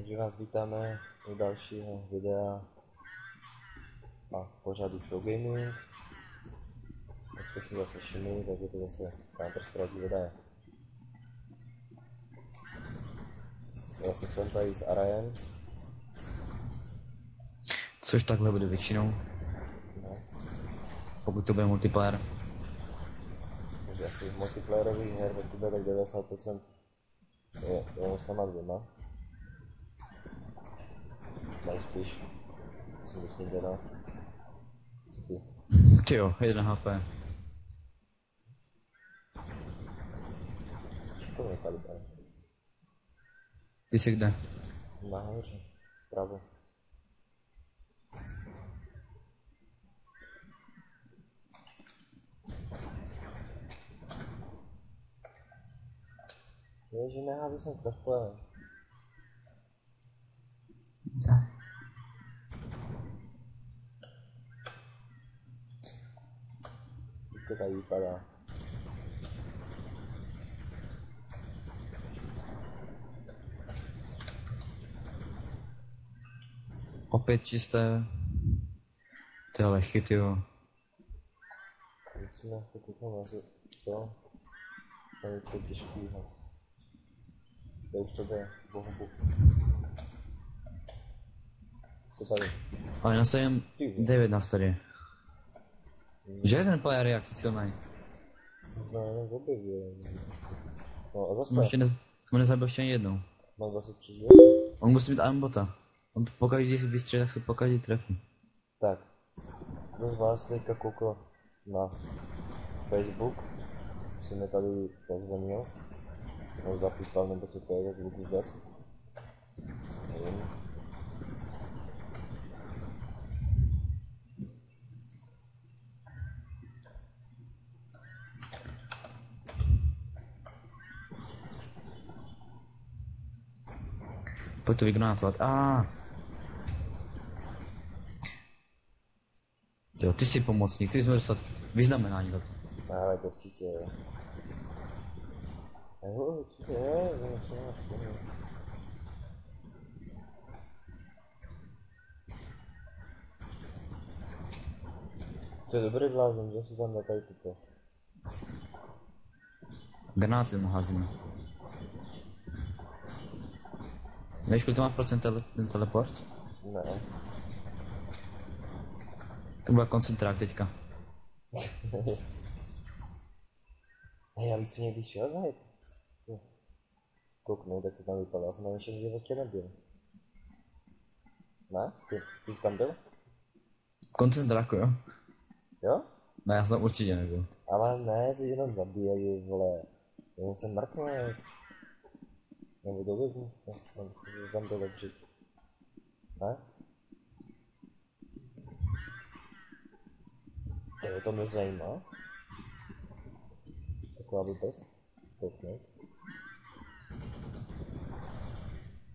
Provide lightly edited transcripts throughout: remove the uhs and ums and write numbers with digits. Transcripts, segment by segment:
Takže vás vítáme u dalšího videa a pořadu Show Gaming. Jak jste si zase všimli, tak je to zase Counter-Strike videa. Zase jsem tady s Arajem. Což takhle bude většinou, No, pokud to bude multiplayer. takže asi multiplayerových her, tak to bude tak 90% je jenom s náma dvěma. Nejspíš. Si myslím teda. Co ty? Tyjo, 1 HP. To je kaliber. Ty jsi kde? Nahoře. Pravo. Ježi, nehází jsem crossplay. Jak to tady vypadá? Opět čisté. To je lehký, tyjo. Musíme se kouknout asi to. To je něco těžkýho. To už to bude, bohu bůh. Co tady? Ale nastavím 9 na starý. Že je ten player jak si silnej? No jenom objevil. No a Jsem zase. ještě jsem nezabil ještě ani jednou. Mám 23 životů. On musí mít aimbota. On to pokaždé, když vystřelí, tak se pokaždé trefí. Tak. Kdo z vás teďka koukal na Facebook? Si mi tady zazvonil. Nebo zapípal, nebo co to je, zvuk vůbec. Nevím. Pojď to vygranátovat. Jo, ty jsi pomocník, ty bys měl dostat vyznamenání za to. Ale to určitě je. Jo, určitě je, to je dobrý blázen, že si tam dá tady tuto. Granáty mu házíme. Víš, kolik to má procent ten teleport? Ne. To byl koncentrák teďka. Já bych si někdy šel zajít. Kouknout, jak to tam vypadá, já jsem tam ještě v životě nebyl. Ne? Ty tam byl? Koncentráku, jo? Jo? Ne, já jsem tam určitě nebyl. Ale ne, se jenom zabíjají, vole. Jenom jsem mrtvý. Nebo to vůbec nechce, mám si, že tam to dobře. Ne? Jo, to mě zajímá. Taková blbost. Kouknout.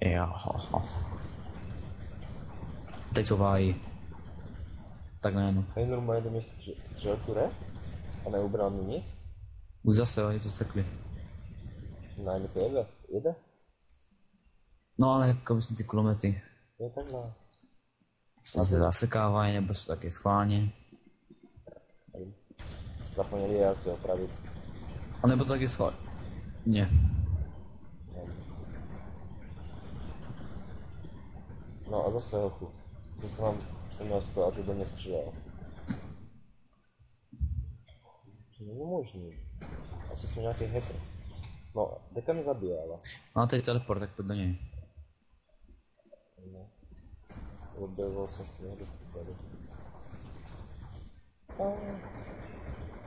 Jo. Teď jsou vájí. Tak ne, no. Hej, normálně do mě střel ture? A neubral mi nic? Už zase, jo, je to sekli. Ne, mi to jede. Jede? No ale jako myslím ty kulomety. Jo, takhle. Se zasekávají, nebo jsou taky schválně. Zapomněli je asi opravit. A nebo to taky schválně. Ne. No a zase hochu. Zase jsem měl 100 a ty do mě střílel. To není možný. Asi jsou nějaký hacker. No, teďka mě zabíjela. No a teď teleport, tak pojď do něj. No. Objevil jsem si někdo tady.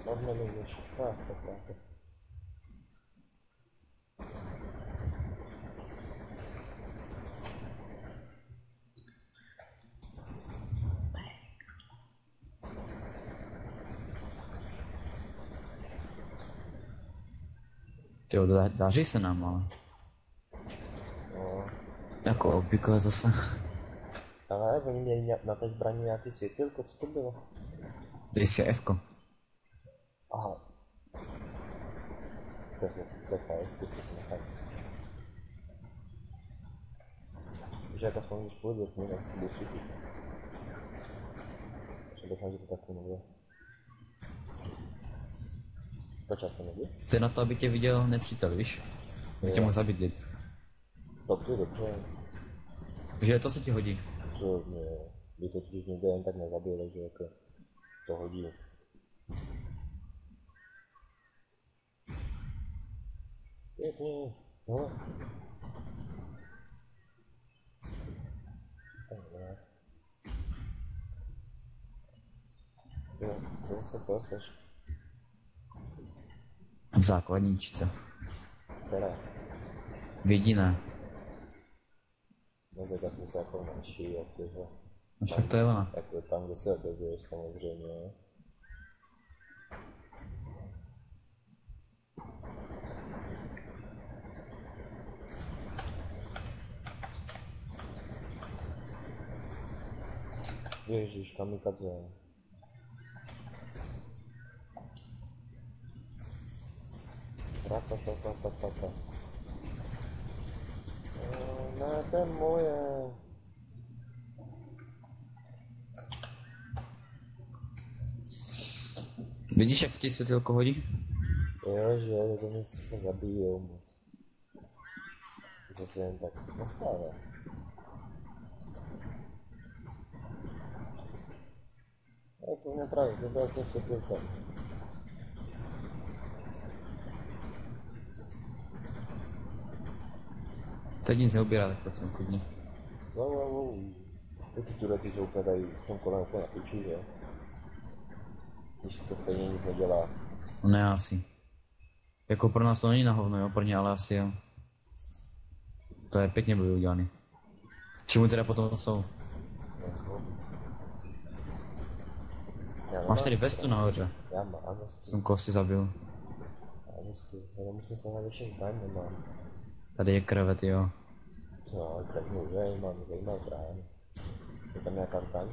Mám nemůžeš. Tak. Tyjo, daří se nám, ale. No. Jako obvykle zase. Ale oni měli na té zbraní nějaký světilko, co to bylo? Dej si F-ko. Aha. To je hezky, to si nechám. jak aspoň když půjde, tak mě bude svítit. Doufám, že to taky nebude. To často nebude? To je na to, aby tě viděl nepřítel, víš? Aby tě mohl zabít líp. Dobře, dobře. Že to se ti hodí. To mě, by to totiž nikdo jen tak nezabil, takže jako to hodí. Pěkně, no. Jo, to se poseš. V základničce. Která? V jediné. No tak já jsem se jako menší, jakože. No však to je ona. Jako tam, kde se objevuješ samozřejmě. Ježíš, kamikadze. Ratatatata. Ne, to je moje. Vidíš, jak se ti světilko hodí? Jo, že to mě zabijou moc. To se jen tak nestává. Ale to mě právě, to bylo to světilko. Teď nic neubírá, tak prosím, klidně. Wow. Ty turety jsou úplně tady v tom kolem na piči, že? Když to stejně nic nedělá. No ne, asi. Jako pro nás to není na hovno, jo, pro ně, ale asi jo. To je pěkně byly udělaný. Čemu teda potom jsou? Máš tady vestu nahoře. Já mám vestu. Jsem koho si zabil. Já vestu, já musím se na větší zbraň, nemám. Tady je krevet, jo. No, tak může, mám zajímavý zbraň. Je tam nějaká zbraň?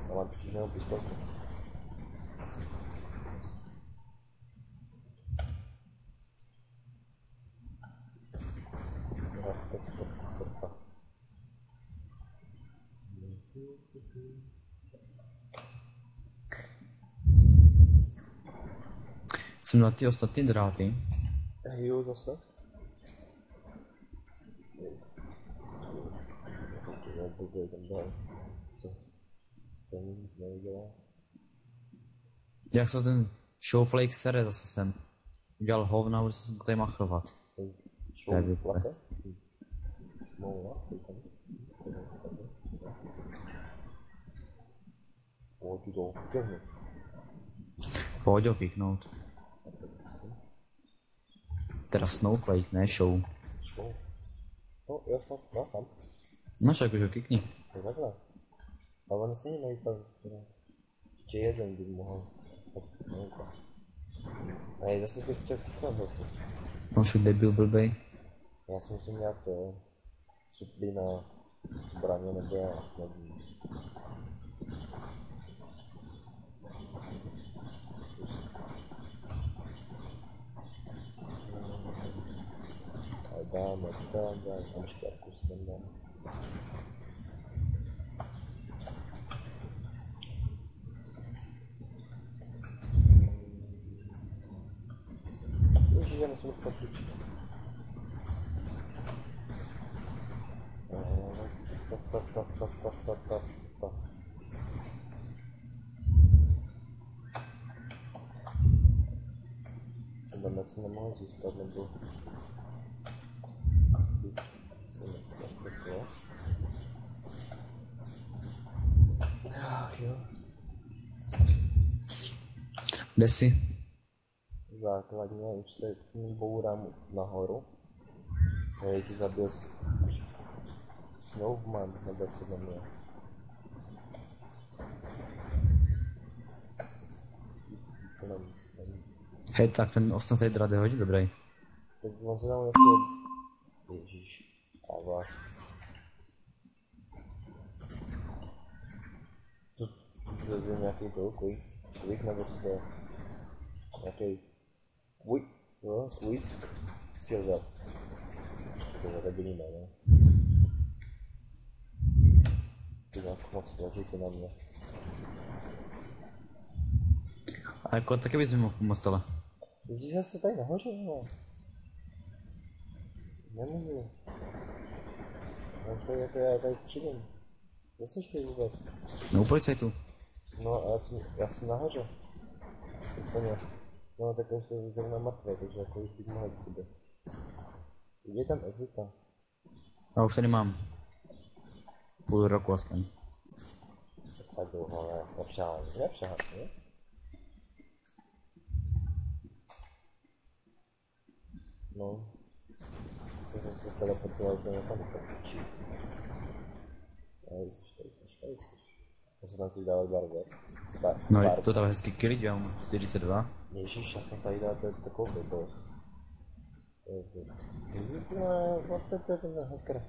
Já mám totiž jenom pistolku. Jsem na ty ostatní dráty. Jo, zase? Co? To nic neudělá. Jak se ten Showflake sere zase sem. Udělal hovna, bude se tady machrovat. Šmoula? Šmoula? Pojď to ukřehnout. Pojď ho kiknout. Teda Snowflake, ne Show. Show? No, jasno, no, tam. No však už ho kikni. To takhle. Ale on se nejde ještě jeden by mohl. Hej, zase bych chtěl kiknout zase. No však debil blbej. Já si musím nějak to suplí na zbraně nebo já nevím. Dáme, tam štěrku si tam dám. Ježiš, já musím dostat klíč. Tak. Tam jak se nemohl zůstat, nebo... Ach jo. Kde jsi? Základně už se bourám nahoru. Já ti zabil Snowman, nebo jak se jmenuje. Hej, tak ten ostatní drát je hodně dobrý. Tak on se tam ještě... Ježíš. A vlastně. To je nějaký quick, nebo co to je? Nějaký quick, jo, quick, si ho vzal. To je debilní jméno. Ty nějak moc tlačíte na mě. A jako taky bys mi mohl pomoct, ale. Vidíš zase tady nahoře, no. Nemůžu. Já tady střídím. Neslyš ty vůbec. No u policajtu. No a já jsem nahoře. Úplně. No tak už jsem zrovna mrtvý, takže jako už bych mohl k tebe. Je tam exita. Já už tady mám. Půl roku aspoň. To tak dlouho, ale nepřáhám, ne? No. Jsem zase teleportoval úplně tam počít. Tady jsi. Já jsem tam chci dávat barver. No je to tam hezký kill, dělám 42. Ježíš, já jsem tady dal takovou blbost. Ježíš, to je ten hacker.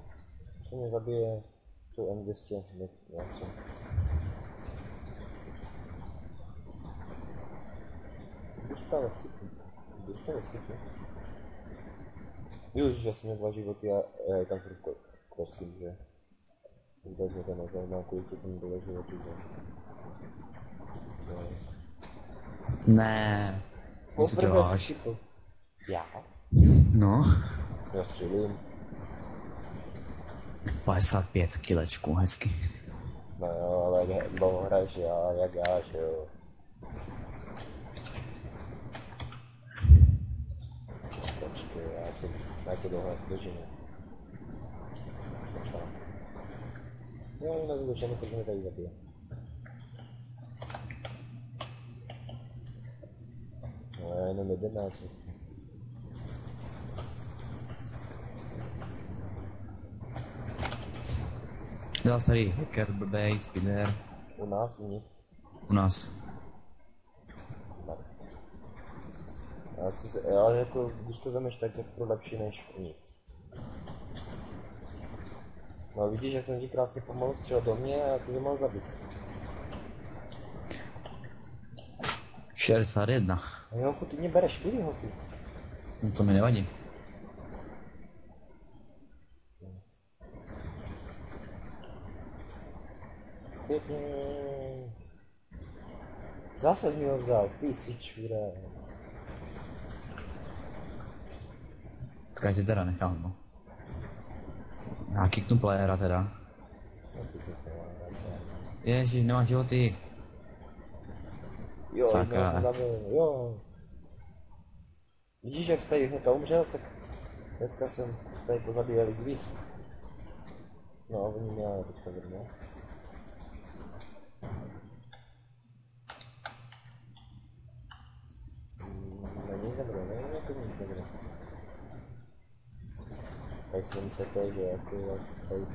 Co mě zabije tu M200, já jsem. Dostane cítit. Ježiš, já jsem měl 2 životy a já je tam furt kosím, že? Vůbec mě to nezajímá, kolik ti tam bylo životů, že? No. Ne. Co si děláš? Já? No. Já střílím. 55 kilečků, hezky. No jo, ale dlouho hraješ jak já, že jo. Počkej, já tě dlouho držím. Možná. Jo, nezlučený, protože mě tady zabije. No já jenom 11. Dal starý hacker, blbej, spinner. U nás, u nich. U nás. Ale jako, když to vemeš, tak je to lepší než u nich. No vidíš, jak jsem ti krásně pomalu střelil do mě a ty jsi mohl zabít. 61. A Jonku, ty mě bereš chvíli, hoky. No to mi nevadí. Zase mi ho vzal, ty jsi čuré. Tak já tě teda nechám, no. Já kicknu playera teda. Ježiš, nemám životy. Jo, Sakra. jsem zabil, jo. Vidíš, jak jsi tady hnedka umřel, tak dneska jsem tady pozabíjel víc. No a oni mě teďka vrnou. Nic nebude, ne? Jako nic nebude. Tady si myslíte, že jako tady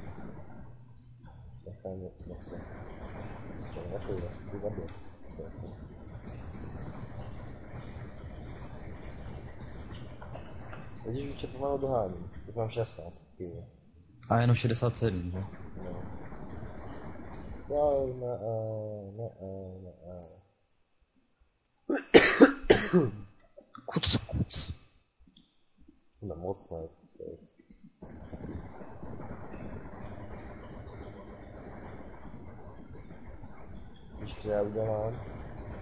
nechám něco. Čo, nepůjde, ty zabije. Vidíš, už tě pomalu doháním. Už mám 16, pivo. A jenom 67, že? No. Jo, ne. Kuc. No moc nejspíš. Víš, co já udělám?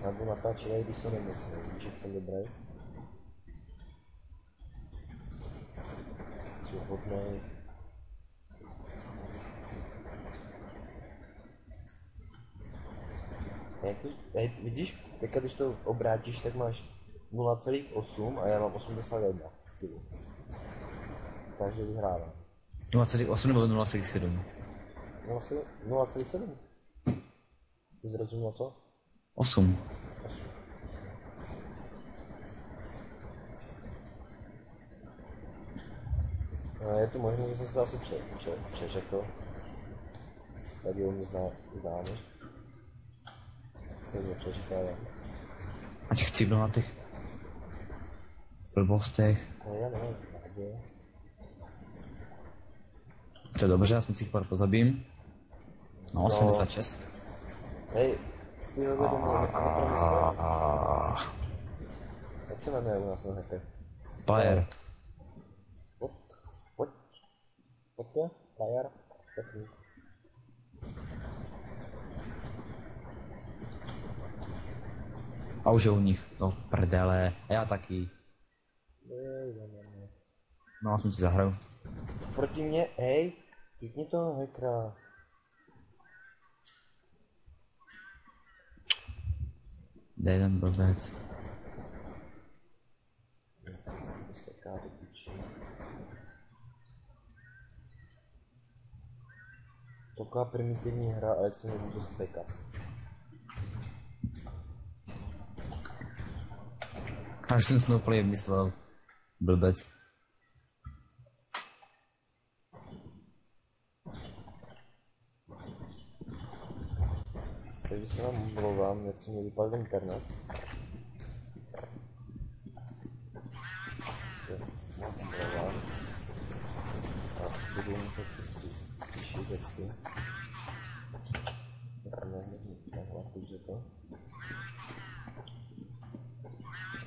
Já budu natáčet, když se nemyslím. Víš, jak jsem dobrý? Jsi hodnej. Vidíš, teďka když to obrátíš, tak máš 0,8 a já mám 81. Takže vyhrávám. 0,8 nebo 0,7? 0,7? Ty jsi rozuměl co? 8. No, je to možné, že jsem se asi přeřekl. Tady on mi známe. Se mě přeříkávám. Ať chci na těch blbostech. No já nevím, kde. To je dobře, já jsem si jich pár pozabím. No, 76. Hej, ty ho vedou mě nepromyslel. Jak se jmenuje u nás na hekech? Player. Pojď. Mapě, Tajar, takový. A už je u nich, no prdele, a já taky. No a jsem si zahraju. Proti mě, hej, chytni toho hackera. Dej ten blbec. Seká do piči. Taková primitivní hra, a jak se nemůže sekat. Až jsem Snowflake myslel. Blbec. Takže se vám omlouvám, jak jsem mi vypadl internet. Se vám omlouvám. Asi si budu muset ztišit, jak si. Nahlásit, že to.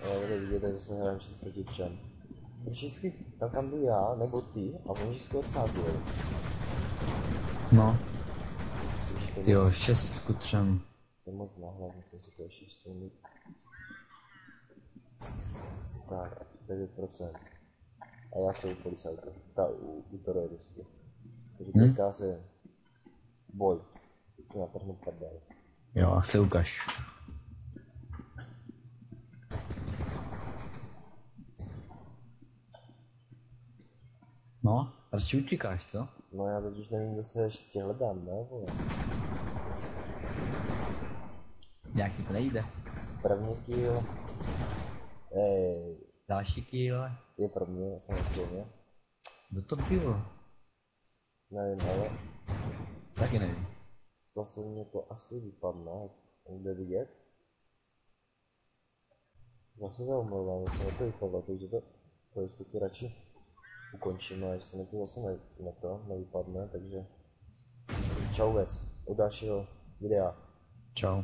Ale tady vidět, že se hrám všichni proti třem. Vždycky tam kam jdu já, nebo ty, a oni vždycky odchází. No, Když to tyjo, 6-3. je moc náhle, musím si to ještě stůnit. Tak, 9%. A já jsem u policajta, u teroristy. Takže teďka se boj. Chci natrhnout prdel. Jo, a chce ukaž. No, radši utíkáš, co? No já totiž nevím, kdo se ještě hledám, ne vole. Nějaký to nejde. První kill. Další kill. Je pro mě, samozřejmě. Kdo to bylo? Nevím, ale Taky nevím. zase mě to asi vypadne, kde vidět. Zase se omlouvám, že se mi to vypadlo, takže to jestli radši ukončíme, až se mi to zase nevypadne, takže čau věc, u dalšího videa. Čau.